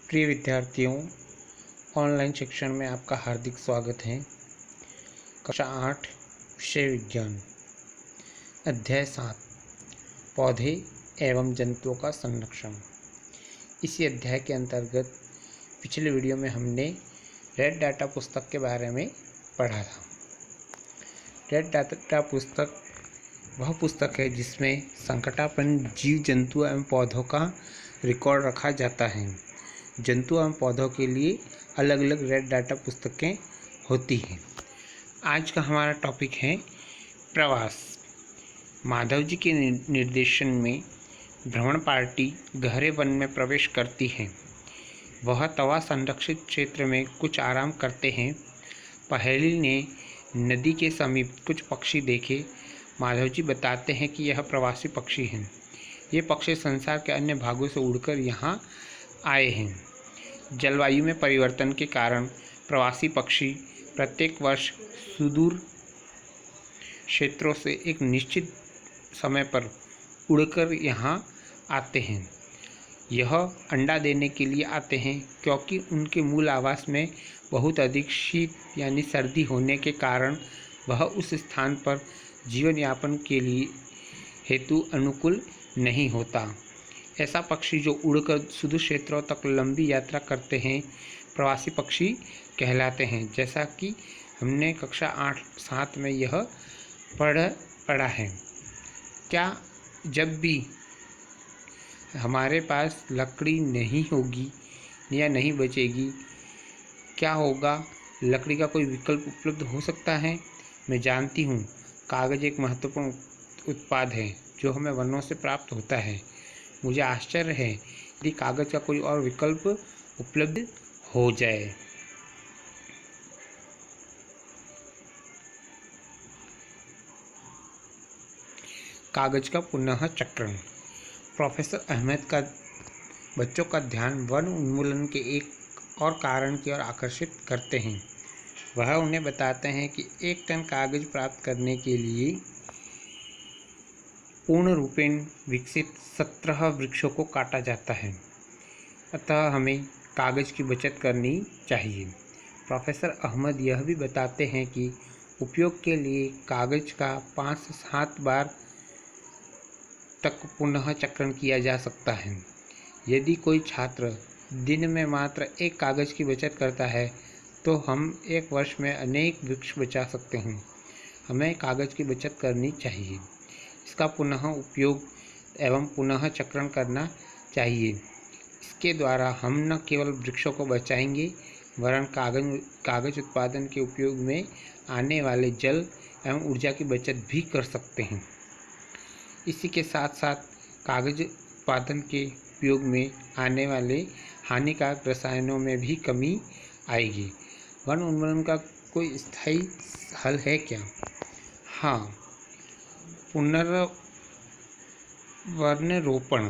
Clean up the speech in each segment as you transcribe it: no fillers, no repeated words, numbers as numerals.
प्रिय विद्यार्थियों, ऑनलाइन शिक्षण में आपका हार्दिक स्वागत है। कक्षा 8 विषय विज्ञान, अध्याय 7 पौधे एवं जंतुओं का संरक्षण। इसी अध्याय के अंतर्गत पिछले वीडियो में हमने रेड डाटा पुस्तक के बारे में पढ़ा था। रेड डाटा पुस्तक वह पुस्तक है जिसमें संकटापन्न जीव जंतु एवं पौधों का रिकॉर्ड रखा जाता है। जंतु एवं पौधों के लिए अलग अलग रेड डाटा पुस्तकें होती हैं। आज का हमारा टॉपिक है प्रवास। माधव जी के निर्देशन में भ्रमण पार्टी गहरे वन में प्रवेश करती है। वह तवा संरक्षित क्षेत्र में कुछ आराम करते हैं। पहेली ने नदी के समीप कुछ पक्षी देखे। माधव जी बताते हैं कि यह प्रवासी पक्षी हैं। ये पक्षी संसार के अन्य भागों से उड़कर यहाँ आए हैं। जलवायु में परिवर्तन के कारण प्रवासी पक्षी प्रत्येक वर्ष सुदूर क्षेत्रों से एक निश्चित समय पर उड़कर यहाँ आते हैं। यह अंडा देने के लिए आते हैं, क्योंकि उनके मूल आवास में बहुत अधिक शीत यानी सर्दी होने के कारण वह उस स्थान पर जीवन यापन के लिए हेतु अनुकूल नहीं होता। ऐसा पक्षी जो उड़कर सुदूर क्षेत्रों तक लंबी यात्रा करते हैं प्रवासी पक्षी कहलाते हैं। जैसा कि हमने कक्षा 8-7 में यह पढ़ा है। क्या जब भी हमारे पास लकड़ी नहीं होगी या नहीं बचेगी, क्या होगा? लकड़ी का कोई विकल्प उपलब्ध हो सकता है? मैं जानती हूँ, कागज़ एक महत्वपूर्ण उत्पाद है जो हमें वनों से प्राप्त होता है। मुझे आश्चर्य है यदि कागज़ का कोई और विकल्प उपलब्ध हो जाए। कागज़ का पुनः चक्रण। प्रोफेसर अहमद का बच्चों का ध्यान वन उन्मूलन के एक और कारण की ओर आकर्षित करते हैं। वह उन्हें बताते हैं कि 1 टन कागज़ प्राप्त करने के लिए पूर्ण रूपेण विकसित 17 वृक्षों को काटा जाता है। अतः हमें कागज़ की बचत करनी चाहिए। प्रोफेसर अहमद यह भी बताते हैं कि उपयोग के लिए कागज़ का 5 से 7 बार तक पुनः चक्रण किया जा सकता है। यदि कोई छात्र दिन में मात्र 1 कागज़ की बचत करता है तो हम 1 वर्ष में अनेक वृक्ष बचा सकते हैं। हमें कागज़ की बचत करनी चाहिए, इसका पुनः उपयोग एवं पुनः चक्रण करना चाहिए। इसके द्वारा हम न केवल वृक्षों को बचाएंगे वरन कागज़ उत्पादन के उपयोग में आने वाले जल एवं ऊर्जा की बचत भी कर सकते हैं। इसी के साथ साथ कागज़ उत्पादन के उपयोग में आने वाले हानिकारक रसायनों में भी कमी आएगी। वन उन्मूलन का कोई स्थायी हल है क्या? हाँ, पुनर्वन रोपण।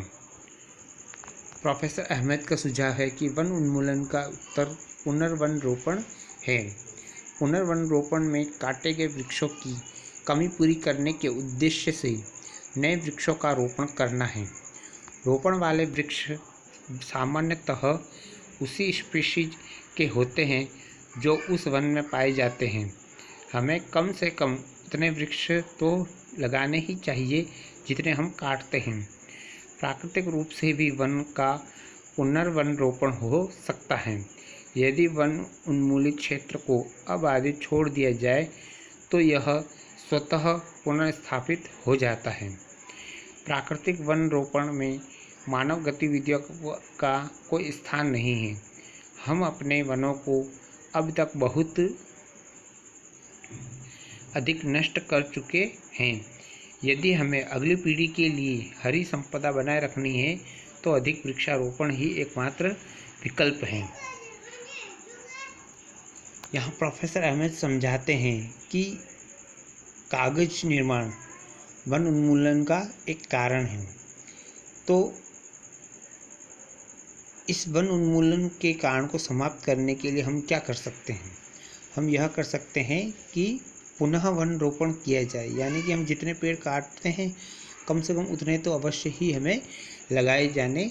प्रोफेसर अहमद का सुझाव है कि वन उन्मूलन का उत्तर पुनर्वन रोपण है। पुनर्वन रोपण में काटे गए वृक्षों की कमी पूरी करने के उद्देश्य से नए वृक्षों का रोपण करना है। रोपण वाले वृक्ष सामान्यतः उसी स्पीशीज के होते हैं जो उस वन में पाए जाते हैं। हमें कम से कम उतने वृक्ष तो लगाने ही चाहिए जितने हम काटते हैं। प्राकृतिक रूप से भी वन का पुनर्वन रोपण हो सकता है। यदि वन उन्मूलित क्षेत्र को अबाधित छोड़ दिया जाए तो यह स्वतः पुनर्स्थापित हो जाता है। प्राकृतिक वन रोपण में मानव गतिविधियों का कोई स्थान नहीं है। हम अपने वनों को अब तक बहुत अधिक नष्ट कर चुके हैं। यदि हमें अगली पीढ़ी के लिए हरी संपदा बनाए रखनी है तो अधिक वृक्षारोपण ही एकमात्र विकल्प है। यहाँ प्रोफेसर अहमद समझाते हैं कि कागज निर्माण वन उन्मूलन का एक कारण है। तो इस वन उन्मूलन के कारण को समाप्त करने के लिए हम क्या कर सकते हैं? हम यह कर सकते हैं कि पुनः वन रोपण किया जाए, यानी कि हम जितने पेड़ काटते हैं कम से कम उतने तो अवश्य ही हमें लगाए जाने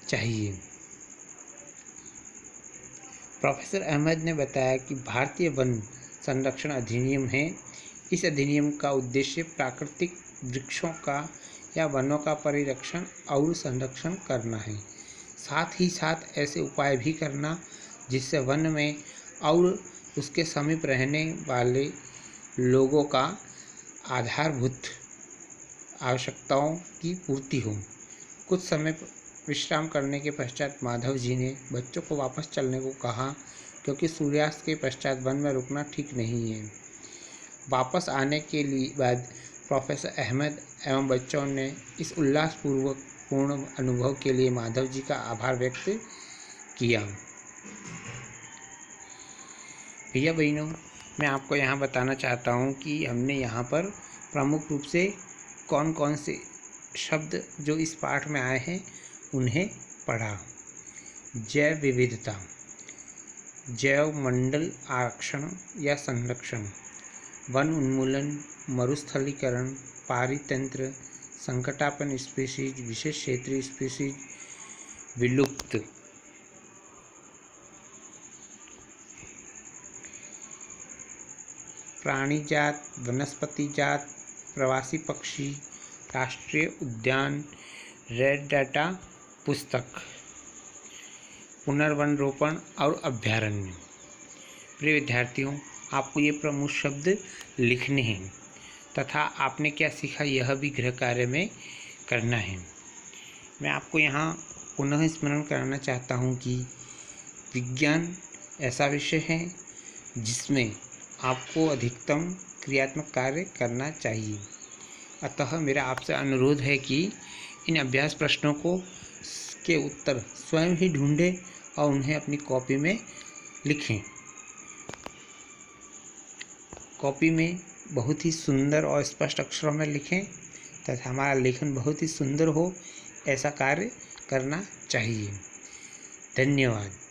चाहिए। प्रोफेसर अहमद ने बताया कि भारतीय वन संरक्षण अधिनियम है। इस अधिनियम का उद्देश्य प्राकृतिक वृक्षों का या वनों का परिरक्षण और संरक्षण करना है। साथ ही साथ ऐसे उपाय भी करना जिससे वन में और उसके समीप रहने वाले लोगों का आधारभूत आवश्यकताओं की पूर्ति हो। कुछ समय विश्राम करने के पश्चात माधव जी ने बच्चों को वापस चलने को कहा, क्योंकि सूर्यास्त के पश्चात वन में रुकना ठीक नहीं है। वापस आने के बाद प्रोफेसर अहमद एवं बच्चों ने इस उल्लासपूर्ण अनुभव के लिए माधव जी का आभार व्यक्त किया। भैया बहनों, मैं आपको यहाँ बताना चाहता हूँ कि हमने यहाँ पर प्रमुख रूप से कौन कौन से शब्द जो इस पाठ में आए हैं उन्हें पढ़ा। जैव विविधता, जैव मंडल आरक्षण या संरक्षण, वन उन्मूलन, मरुस्थलीकरण, पारितंत्र, संकटापन्न स्पीशीज, विशेष क्षेत्रीय स्पीशीज, विलुप्त, प्राणी जात, वनस्पति जात, प्रवासी पक्षी, राष्ट्रीय उद्यान, रेड डाटा पुस्तक, पुनर्वन रोपण और अभ्यारण्य। प्रिय विद्यार्थियों, आपको ये प्रमुख शब्द लिखने हैं तथा आपने क्या सीखा यह भी गृह कार्य में करना है। मैं आपको यहाँ पुनः स्मरण कराना चाहता हूँ कि विज्ञान ऐसा विषय है जिसमें आपको अधिकतम क्रियात्मक कार्य करना चाहिए। अतः मेरा आपसे अनुरोध है कि इन अभ्यास प्रश्नों के उत्तर स्वयं ही ढूंढें और उन्हें अपनी कॉपी में लिखें। कॉपी में बहुत ही सुंदर और स्पष्ट अक्षरों में लिखें तथा हमारा लेखन बहुत ही सुंदर हो, ऐसा कार्य करना चाहिए। धन्यवाद।